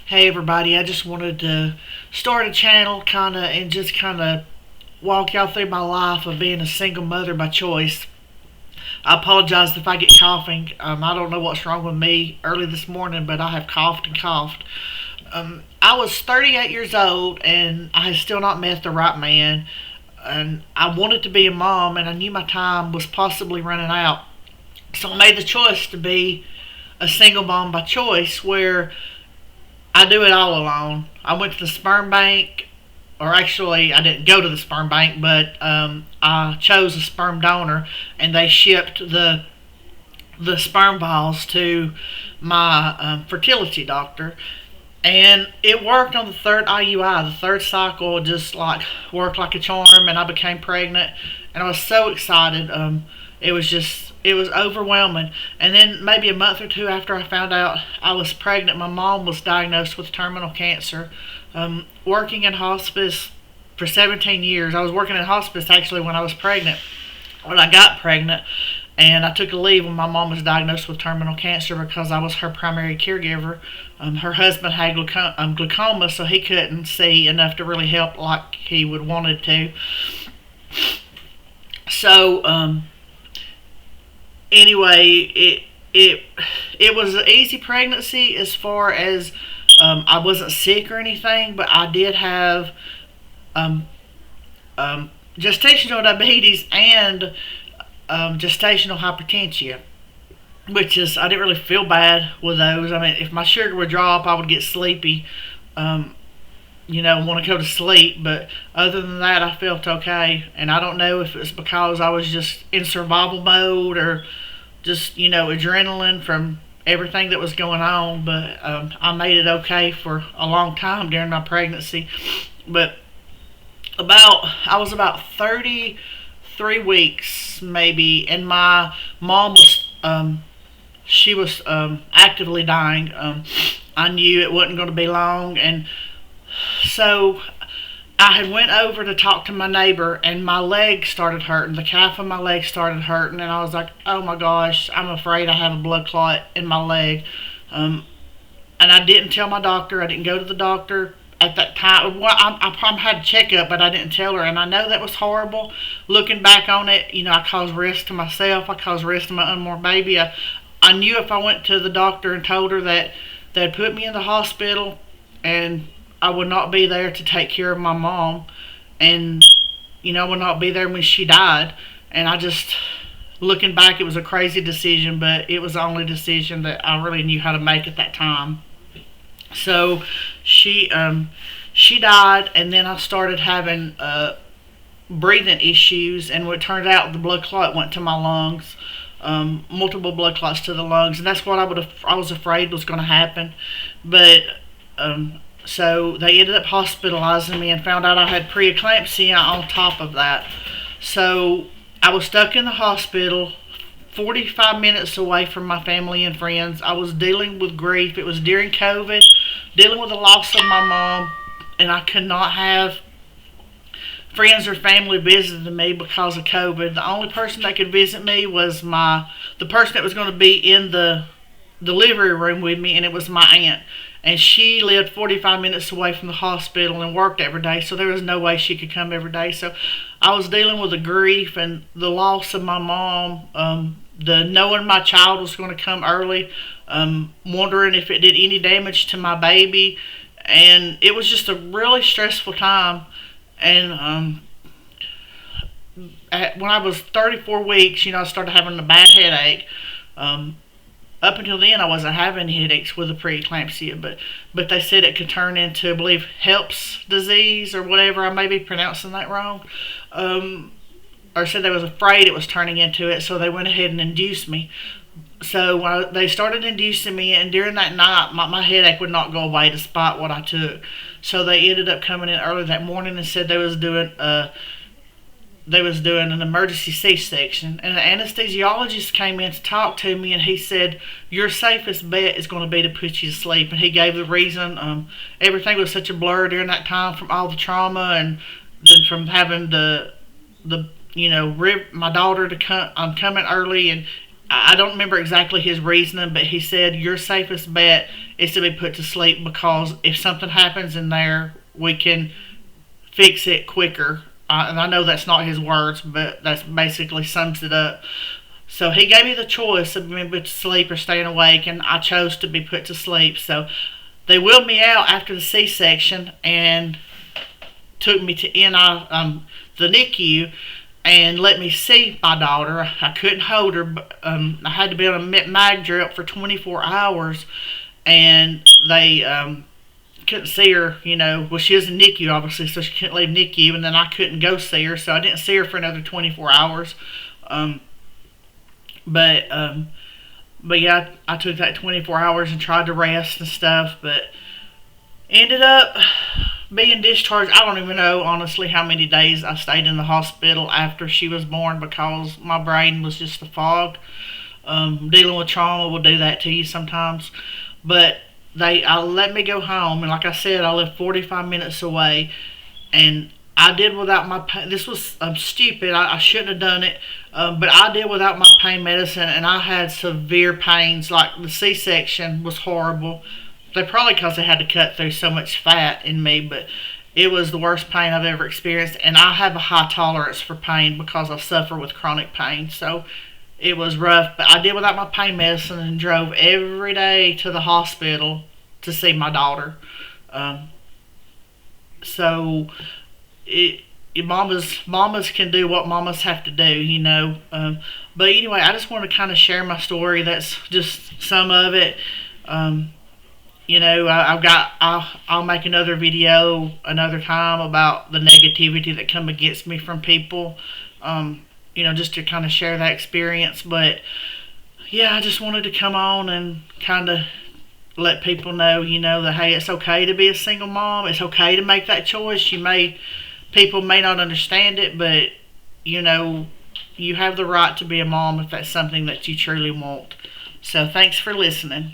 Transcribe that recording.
Hey everybody, I just wanted to start a channel and just walk y'all through my life of being a single mother by choice. I apologize if I get coughing. I don't know what's wrong with me early this morning, but I have coughed and coughed. I was 38 years old and I had still not met the right man. And I wanted to be a mom and I knew my time was possibly running out. So I made the choice to be a single mom by choice where I do it all alone. I went to the sperm bank, or actually, I didn't go to the sperm bank, but I chose a sperm donor, and they shipped the sperm vials to my fertility doctor, and it worked on the third IUI. The third cycle just like worked like a charm, and I became pregnant, and I was so excited. It was overwhelming. And then maybe a month or two after I found out I was pregnant, my mom was diagnosed with terminal cancer. Working in hospice for 17 years. I was working in hospice actually when I was pregnant. When I got pregnant, and I took a leave when my mom was diagnosed with terminal cancer because I was her primary caregiver. Her husband had glaucoma, so he couldn't see enough to really help like he would wanted to. So anyway, it was an easy pregnancy as far as I wasn't sick or anything, but I did have um, gestational diabetes and gestational hypertension, which is I didn't really feel bad with those. I mean, if my sugar would drop, I would get sleepy. Um, want to go to sleep. But other than that, I felt okay. And I don't know if it's because I was just in survival mode or just, adrenaline from everything that was going on. But I made it okay for a long time during my pregnancy. But I was about 33 weeks maybe, and my mom was, she was actively dying. I knew it wasn't going to be long, and so I had went over to talk to my neighbor, and my leg started hurting. The calf of my leg started hurting, and I was like, "Oh my gosh, I'm afraid I have a blood clot in my leg." Um, and I didn't tell my doctor. I didn't go to the doctor at that time. Well, I probably had a checkup, but I didn't tell her, and I know that was horrible. Looking back on it, I caused risk to myself. I caused risk to my unborn baby. I knew if I went to the doctor and told her that they'd put me in the hospital and I would not be there to take care of my mom, and I would not be there when she died. And I just, looking back, it was a crazy decision, but it was the only decision that I really knew how to make at that time. So she died, and then I started having breathing issues, and it turned out the blood clot went to my lungs. Multiple blood clots to the lungs, and that's what I was afraid was going to happen. But so they ended up hospitalizing me and found out I had preeclampsia on top of that. So I was stuck in the hospital, 45 minutes away from my family and friends. I was dealing with grief. It was during COVID, dealing with the loss of my mom, and I could not have friends or family visiting me because of COVID. The only person that could visit me was the person that was going to be in the delivery room with me, and it was my aunt. And she lived 45 minutes away from the hospital and worked every day, so there was no way she could come every day. So I was dealing with the grief and the loss of my mom, the knowing my child was going to come early, wondering if it did any damage to my baby. And it was just a really stressful time. And when I was 34 weeks, I started having a bad headache. Up until then, I wasn't having headaches with the preeclampsia, but they said it could turn into, I believe, HELPS disease or whatever. I may be pronouncing that wrong. Or said they was afraid it was turning into it, so they went ahead and induced me. So they started inducing me, and during that night, my headache would not go away despite what I took. So they ended up coming in early that morning and said they was doing an emergency C-section, and the anesthesiologist came in to talk to me, and he said, "Your safest bet is going to be to put you to sleep." And he gave the reason. Everything was such a blur during that time from all the trauma, and then from having the my daughter to come. I'm coming early, and I don't remember exactly his reasoning, but he said your safest bet is to be put to sleep because if something happens in there, we can fix it quicker. And I know that's not his words, but that's basically sums it up. So he gave me the choice of being put to sleep or staying awake, and I chose to be put to sleep. So they wheeled me out after the C-section and took me to the NICU and let me see my daughter. I couldn't hold her, but I had to be on a mag drip for 24 hours, and they couldn't see her. Well, she was in NICU obviously, so she couldn't leave NICU, and then I couldn't go see her, so I didn't see her for another 24 hours. Um, but but yeah, I took that 24 hours and tried to rest and stuff, but ended up being discharged. I don't even know honestly how many days I stayed in the hospital after she was born because my brain was just a fog. Dealing with trauma will do that to you sometimes. But they let me go home, and like I said, I lived 45 minutes away, and I did without my pain. This was stupid. I shouldn't have done it, but I did without my pain medicine, and I had severe pains. Like the C-section was horrible. They probably because they had to cut through so much fat in me, but it was the worst pain I've ever experienced, and I have a high tolerance for pain because I suffer with chronic pain. So it was rough, but I did without my pain medicine and drove every day to the hospital to see my daughter. Um, so it mamas can do what mamas have to do. But anyway, I just want to kind of share my story. That's just some of it. Um, I'll make another video another time about the negativity that come against me from people. Just to kind of share that experience. But yeah, I just wanted to come on and kind of let people know, that hey, it's okay to be a single mom. It's okay to make that choice. People may not understand it, but you have the right to be a mom if that's something that you truly want. So thanks for listening.